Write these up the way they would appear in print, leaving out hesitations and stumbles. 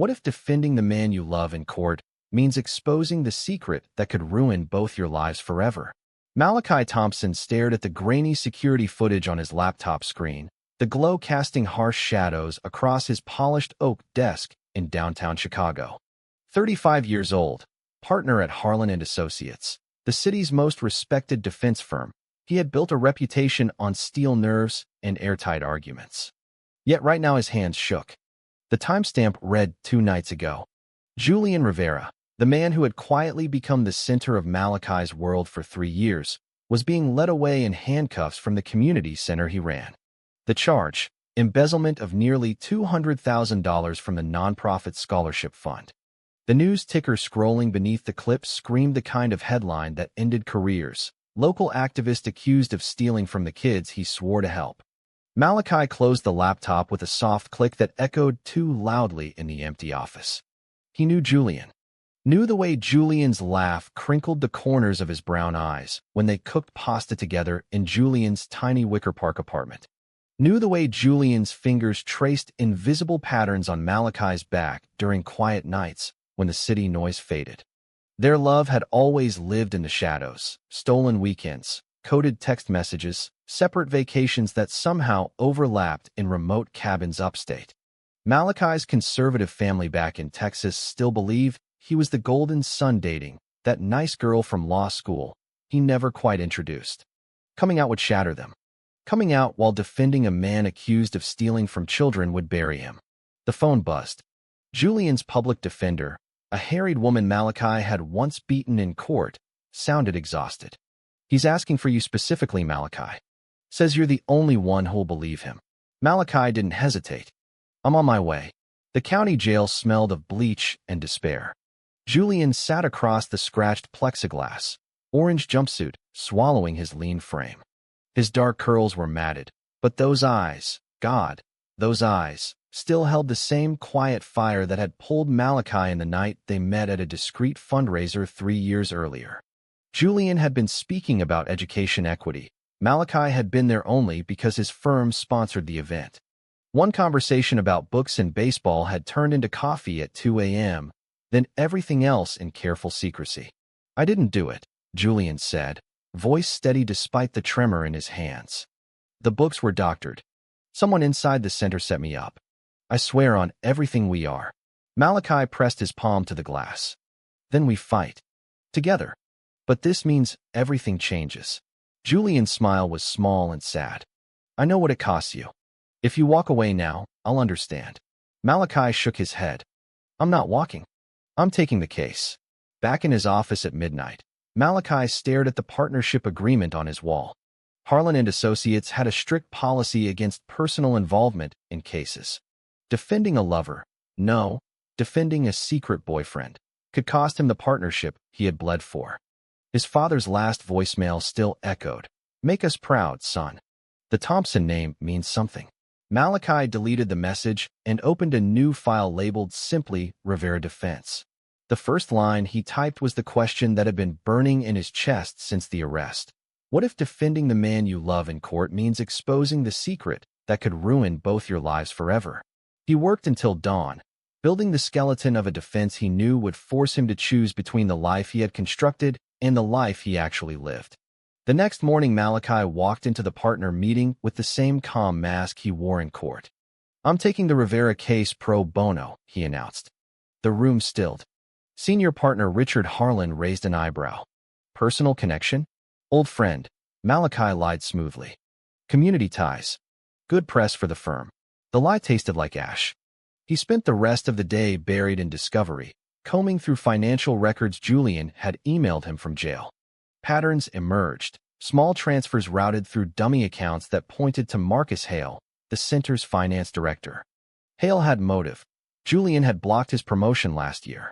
What if defending the man you love in court means exposing the secret that could ruin both your lives forever? Malachi Thompson stared at the grainy security footage on his laptop screen, the glow casting harsh shadows across his polished oak desk in downtown Chicago. 35 years old, partner at Harlan & Associates, the city's most respected defense firm, he had built a reputation on steel nerves and airtight arguments. Yet right now his hands shook. The timestamp read 2 nights ago. Julian Rivera, the man who had quietly become the center of Malachi's world for 3 years, was being led away in handcuffs from the community center he ran. The charge: embezzlement of nearly $200,000 from the nonprofit scholarship fund. The news ticker scrolling beneath the clip screamed the kind of headline that ended careers. Local activist accused of stealing from the kids he swore to help. Malachi closed the laptop with a soft click that echoed too loudly in the empty office. He knew Julian. Knew the way Julian's laugh crinkled the corners of his brown eyes when they cooked pasta together in Julian's tiny Wicker Park apartment. Knew the way Julian's fingers traced invisible patterns on Malachi's back during quiet nights when the city noise faded. Their love had always lived in the shadows: stolen weekends, coded text messages, separate vacations that somehow overlapped in remote cabins upstate. Malachi's conservative family back in Texas still believed he was the golden son dating that nice girl from law school he never quite introduced. Coming out would shatter them. Coming out while defending a man accused of stealing from children would bury him. The phone buzzed. Julian's public defender, a harried woman Malachi had once beaten in court, sounded exhausted. "He's asking for you specifically, Malachi. Says you're the only one who'll believe him." Malachi didn't hesitate. "I'm on my way." The county jail smelled of bleach and despair. Julian sat across the scratched plexiglass, orange jumpsuit swallowing his lean frame. His dark curls were matted, but those eyes, God, those eyes, still held the same quiet fire that had pulled Malachi in the night they met at a discreet fundraiser 3 years earlier. Julian had been speaking about education equity. Malachi had been there only because his firm sponsored the event. One conversation about books and baseball had turned into coffee at 2 a.m., then everything else in careful secrecy. "I didn't do it," Julian said, voice steady despite the tremor in his hands. "The books were doctored. Someone inside the center set me up. I swear on everything we are." Malachi pressed his palm to the glass. "Then we fight. Together. But this means everything changes." Julian's smile was small and sad. "I know what it costs you. If you walk away now, I'll understand." Malachi shook his head. "I'm not walking. I'm taking the case." Back in his office at midnight, Malachi stared at the partnership agreement on his wall. Harlan & Associates had a strict policy against personal involvement in cases. Defending a lover, no, defending a secret boyfriend, could cost him the partnership he had bled for. His father's last voicemail still echoed, "Make us proud, son." The Thompson name means something. Malachi deleted the message and opened a new file labeled simply Rivera Defense. The first line he typed was the question that had been burning in his chest since the arrest. What if defending the man you love in court means exposing the secret that could ruin both your lives forever? He worked until dawn, building the skeleton of a defense he knew would force him to choose between the life he had constructed and the life he actually lived. The next morning, Malachi walked into the partner meeting with the same calm mask he wore in court. "I'm taking the Rivera case pro bono," he announced. The room stilled. Senior partner Richard Harlan raised an eyebrow. "Personal connection?" "Old friend," Malachi lied smoothly. "Community ties. Good press for the firm." The lie tasted like ash. He spent the rest of the day buried in discovery, combing through financial records Julian had emailed him from jail. Patterns emerged, small transfers routed through dummy accounts that pointed to Marcus Hale, the center's finance director. Hale had motive. Julian had blocked his promotion last year.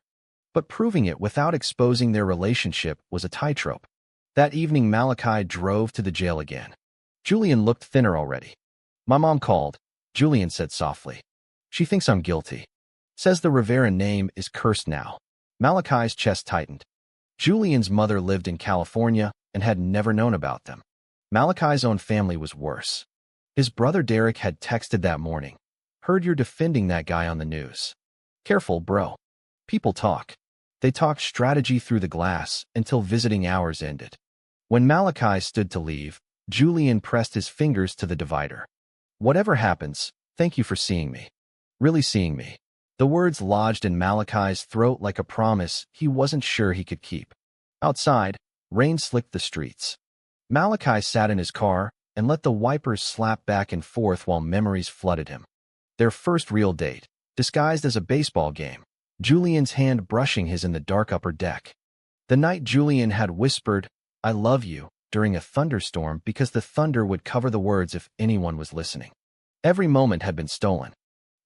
But proving it without exposing their relationship was a tightrope. That evening, Malachi drove to the jail again. Julian looked thinner already. "My mom called," Julian said softly. "She thinks I'm guilty. Says the Rivera name is cursed now." Malachi's chest tightened. Julian's mother lived in California and had never known about them. Malachi's own family was worse. His brother Derek had texted that morning. "Heard you're defending that guy on the news." Careful, bro. People talk. They talked strategy through the glass until visiting hours ended. When Malachi stood to leave, Julian pressed his fingers to the divider. Whatever happens, thank you for seeing me. Really seeing me. The words lodged in Malachi's throat like a promise he wasn't sure he could keep. Outside, rain slicked the streets. Malachi sat in his car and let the wipers slap back and forth while memories flooded him. Their first real date, disguised as a baseball game, Julian's hand brushing his in the dark upper deck. The night Julian had whispered, "I love you," during a thunderstorm because the thunder would cover the words if anyone was listening. Every moment had been stolen.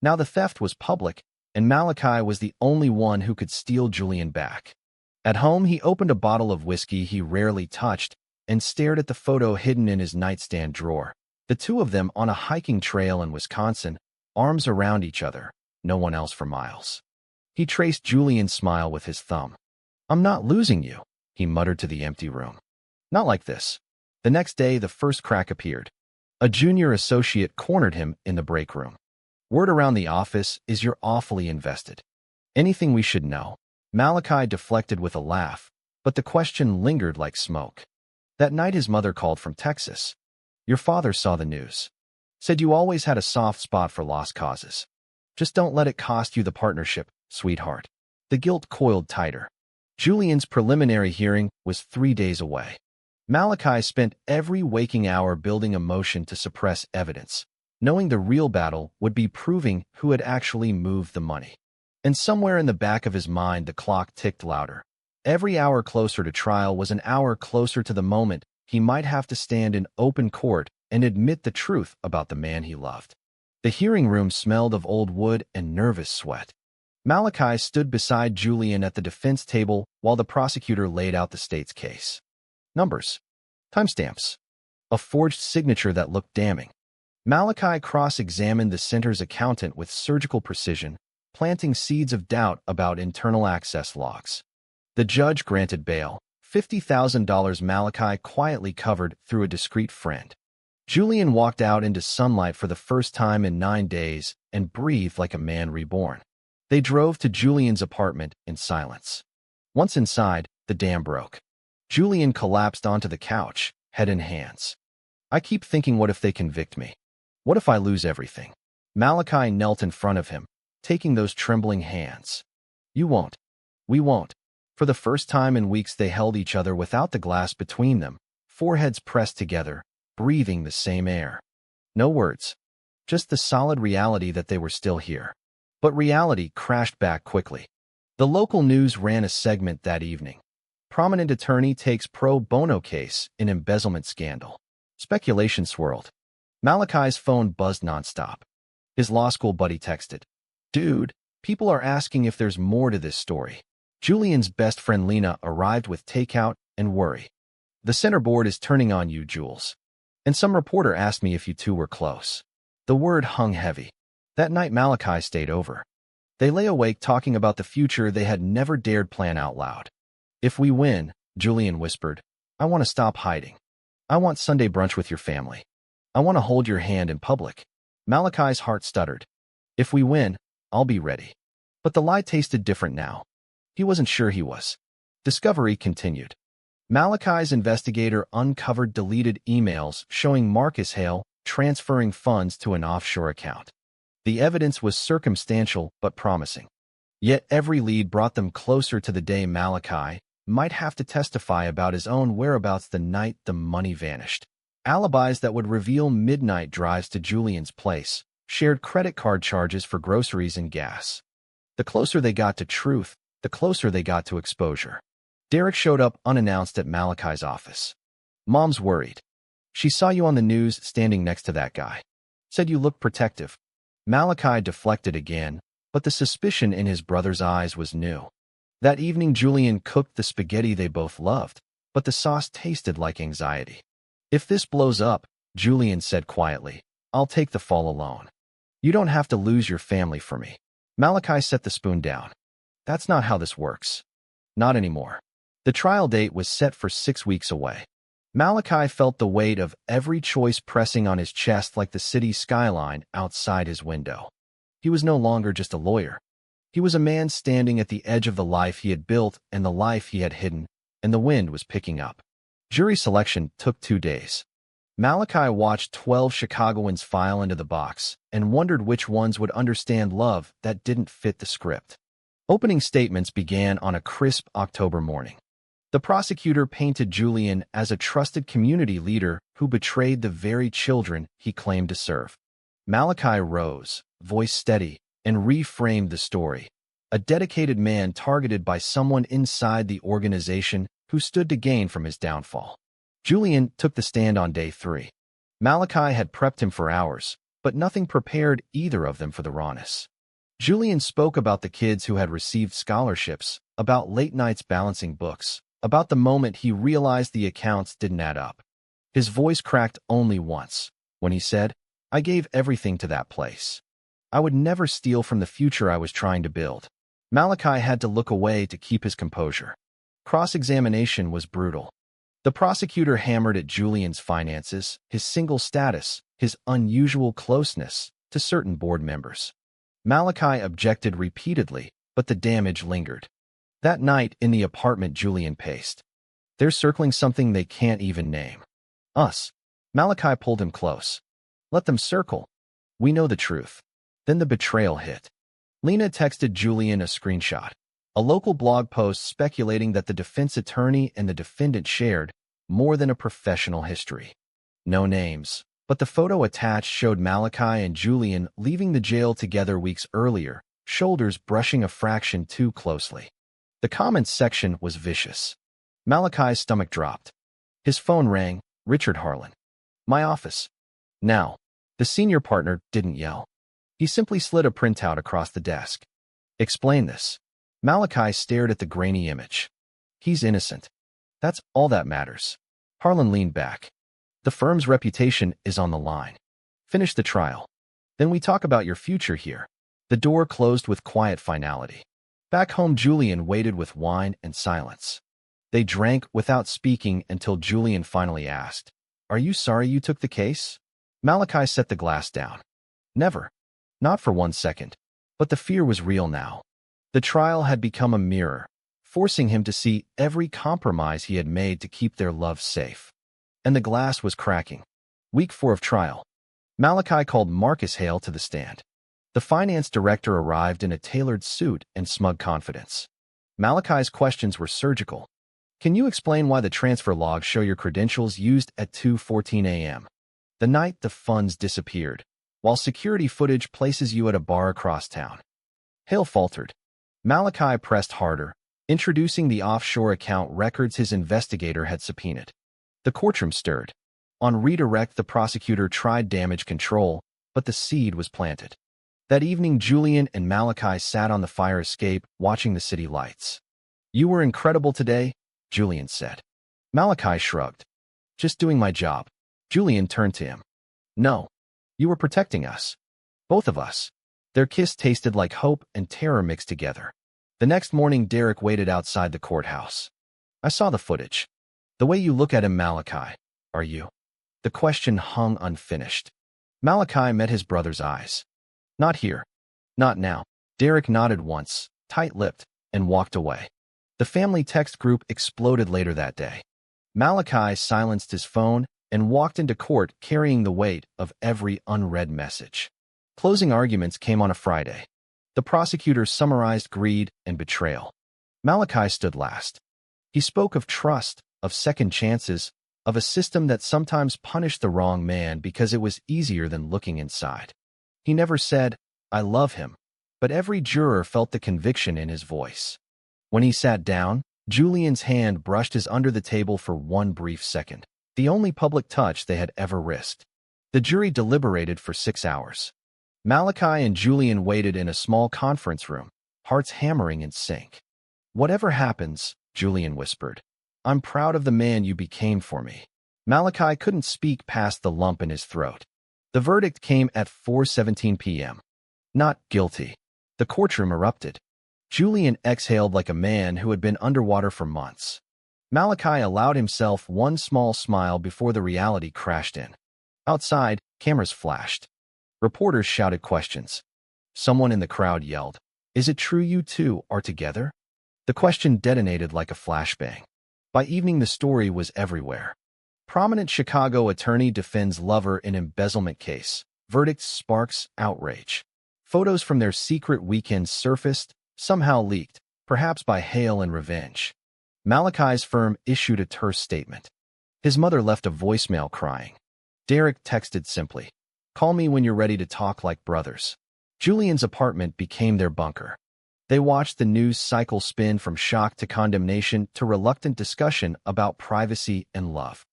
Now the theft was public, and Malachi was the only one who could steal Julian back. At home, he opened a bottle of whiskey he rarely touched and stared at the photo hidden in his nightstand drawer. The two of them on a hiking trail in Wisconsin, arms around each other, no one else for miles. He traced Julian's smile with his thumb. "I'm not losing you," he muttered to the empty room. "Not like this." The next day, the first crack appeared. A junior associate cornered him in the break room. "Word around the office is you're awfully invested. Anything we should know?" Malachi deflected with a laugh, but the question lingered like smoke. That night his mother called from Texas. "Your father saw the news. Said you always had a soft spot for lost causes. Just don't let it cost you the partnership, sweetheart." The guilt coiled tighter. Julian's preliminary hearing was 3 days away. Malachi spent every waking hour building a motion to suppress evidence, knowing the real battle would be proving who had actually moved the money. And somewhere in the back of his mind the clock ticked louder. Every hour closer to trial was an hour closer to the moment he might have to stand in open court and admit the truth about the man he loved. The hearing room smelled of old wood and nervous sweat. Malachi stood beside Julian at the defense table while the prosecutor laid out the state's case. Numbers. Timestamps. A forged signature that looked damning. Malachi cross-examined the center's accountant with surgical precision, planting seeds of doubt about internal access logs. The judge granted bail, $50,000 Malachi quietly covered through a discreet friend. Julian walked out into sunlight for the first time in 9 days and breathed like a man reborn. They drove to Julian's apartment in silence. Once inside, the dam broke. Julian collapsed onto the couch, head in hands. "I keep thinking, what if they convict me? What if I lose everything?" Malachi knelt in front of him, taking those trembling hands. "You won't. We won't." For the first time in weeks they held each other without the glass between them, foreheads pressed together, breathing the same air. No words. Just the solid reality that they were still here. But reality crashed back quickly. The local news ran a segment that evening. Prominent attorney takes pro bono case in embezzlement scandal. Speculation swirled. Malachi's phone buzzed nonstop. His law school buddy texted, "Dude, people are asking if there's more to this story." Julian's best friend Lena arrived with takeout and worry. "The centerboard is turning on you, Jules. And some reporter asked me if you two were close." The word hung heavy. That night Malachi stayed over. They lay awake talking about the future they had never dared plan out loud. "If we win," Julian whispered, "I want to stop hiding. I want Sunday brunch with your family. I want to hold your hand in public." Malachi's heart stuttered. "If we win, I'll be ready." But the lie tasted different now. He wasn't sure he was. Discovery continued. Malachi's investigator uncovered deleted emails showing Marcus Hale transferring funds to an offshore account. The evidence was circumstantial but promising. Yet every lead brought them closer to the day Malachi might have to testify about his own whereabouts the night the money vanished. Alibis that would reveal midnight drives to Julian's place, shared credit card charges for groceries and gas. The closer they got to truth, the closer they got to exposure. Derek showed up unannounced at Malachi's office. "Mom's worried. She saw you on the news standing next to that guy. Said you looked protective." Malachi deflected again, but the suspicion in his brother's eyes was new. That evening Julian cooked the spaghetti they both loved, but the sauce tasted like anxiety. "If this blows up," Julian said quietly, "I'll take the fall alone. You don't have to lose your family for me." Malachi set the spoon down. "That's not how this works. Not anymore." The trial date was set for 6 weeks away. Malachi felt the weight of every choice pressing on his chest like the city skyline outside his window. He was no longer just a lawyer. He was a man standing at the edge of the life he had built and the life he had hidden, and the wind was picking up. Jury selection took 2 days. Malachi watched 12 Chicagoans file into the box and wondered which ones would understand love that didn't fit the script. Opening statements began on a crisp October morning. The prosecutor painted Julian as a trusted community leader who betrayed the very children he claimed to serve. Malachi rose, voice steady, and reframed the story. A dedicated man targeted by someone inside the organization who stood to gain from his downfall. Julian took the stand on day 3. Malachi had prepped him for hours, but nothing prepared either of them for the rawness. Julian spoke about the kids who had received scholarships, about late nights balancing books, about the moment he realized the accounts didn't add up. His voice cracked only once, when he said, "I gave everything to that place. I would never steal from the future I was trying to build." Malachi had to look away to keep his composure. Cross-examination was brutal. The prosecutor hammered at Julian's finances, his single status, his unusual closeness to certain board members. Malachi objected repeatedly, but the damage lingered. That night in the apartment Julian paced. "They're circling something they can't even name. Us." Malachi pulled him close. "Let them circle. We know the truth." Then the betrayal hit. Lena texted Julian a screenshot. A local blog post speculating that the defense attorney and the defendant shared more than a professional history. No names, but the photo attached showed Malachi and Julian leaving the jail together weeks earlier, shoulders brushing a fraction too closely. The comments section was vicious. Malachi's stomach dropped. His phone rang. "Richard Harlan. My office." Now, the senior partner didn't yell. He simply slid a printout across the desk. "Explain this." Malachi stared at the grainy image. "He's innocent. That's all that matters." Harlan leaned back. "The firm's reputation is on the line. Finish the trial. Then we talk about your future here." The door closed with quiet finality. Back home, Julian waited with wine and silence. They drank without speaking until Julian finally asked, "Are you sorry you took the case?" Malachi set the glass down. "Never. Not for 1 second. But the fear was real now." The trial had become a mirror, forcing him to see every compromise he had made to keep their love safe. And the glass was cracking. Week 4 of trial. Malachi called Marcus Hale to the stand. The finance director arrived in a tailored suit and smug confidence. Malachi's questions were surgical. "Can you explain why the transfer logs show your credentials used at 2:14 a.m. the night the funds disappeared, while security footage places you at a bar across town?" Hale faltered. Malachi pressed harder, introducing the offshore account records his investigator had subpoenaed. The courtroom stirred. On redirect, the prosecutor tried damage control, but the seed was planted. That evening, Julian and Malachi sat on the fire escape, watching the city lights. "You were incredible today," Julian said. Malachi shrugged. "Just doing my job." Julian turned to him. "No. You were protecting us. Both of us." Their kiss tasted like hope and terror mixed together. The next morning, Derek waited outside the courthouse. "I saw the footage. The way you look at him, Malachi. Are you?" The question hung unfinished. Malachi met his brother's eyes. "Not here. Not now." Derek nodded once, tight-lipped, and walked away. The family text group exploded later that day. Malachi silenced his phone and walked into court carrying the weight of every unread message. Closing arguments came on a Friday. The prosecutor summarized greed and betrayal. Malachi stood last. He spoke of trust, of second chances, of a system that sometimes punished the wrong man because it was easier than looking inside. He never said, "I love him," but every juror felt the conviction in his voice. When he sat down, Julian's hand brushed his under the table for one brief second, the only public touch they had ever risked. The jury deliberated for 6 hours. Malachi and Julian waited in a small conference room, hearts hammering in sync. "Whatever happens," Julian whispered, "I'm proud of the man you became for me." Malachi couldn't speak past the lump in his throat. The verdict came at 4:17 p.m. Not guilty. The courtroom erupted. Julian exhaled like a man who had been underwater for months. Malachi allowed himself one small smile before the reality crashed in. Outside, cameras flashed. Reporters shouted questions. Someone in the crowd yelled, Is it true you two are together? The question detonated like a flashbang. By evening, the story was everywhere. Prominent Chicago attorney defends lover in embezzlement case. Verdict sparks outrage. Photos from their secret weekend surfaced, somehow leaked, perhaps by hail and revenge. Malachi's firm issued a terse statement. His mother left a voicemail crying. Derek texted simply, "Call me when you're ready to talk like brothers." Julian's apartment became their bunker. They watched the news cycle spin from shock to condemnation to reluctant discussion about privacy and love.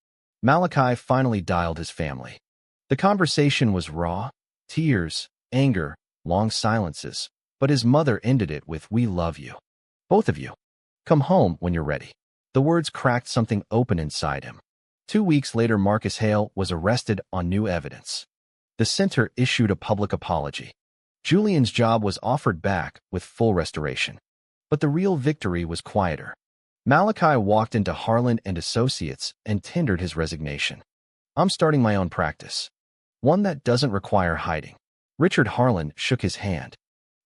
Malachi finally dialed his family. The conversation was raw, tears, anger, long silences, but his mother ended it with, "We love you. Both of you. Come home when you're ready." The words cracked something open inside him. 2 weeks later, Marcus Hale was arrested on new evidence. The center issued a public apology. Julian's job was offered back with full restoration. But the real victory was quieter. Malachi walked into Harlan and Associates and tendered his resignation. "I'm starting my own practice. One that doesn't require hiding." Richard Harlan shook his hand.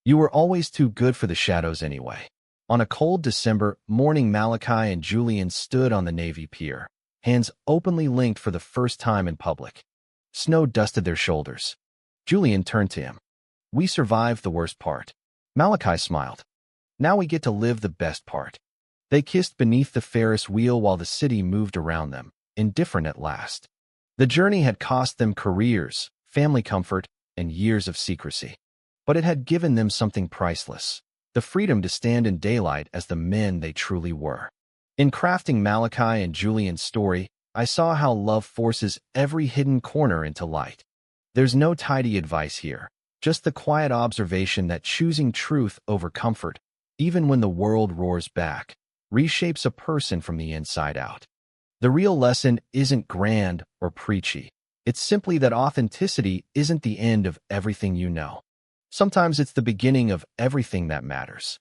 "You were always too good for the shadows anyway." On a cold December morning, Malachi and Julian stood on the Navy Pier, hands openly linked for the first time in public. Snow dusted their shoulders. Julian turned to him. "We survived the worst part." Malachi smiled. "Now we get to live the best part." They kissed beneath the Ferris wheel while the city moved around them, indifferent at last. The journey had cost them careers, family comfort, and years of secrecy. But it had given them something priceless, the freedom to stand in daylight as the men they truly were. In crafting Malachi and Julian's story, I saw how love forces every hidden corner into light. There's no tidy advice here, just the quiet observation that choosing truth over comfort, even when the world roars back, reshapes a person from the inside out. The real lesson isn't grand or preachy. It's simply that authenticity isn't the end of everything you know. Sometimes it's the beginning of everything that matters.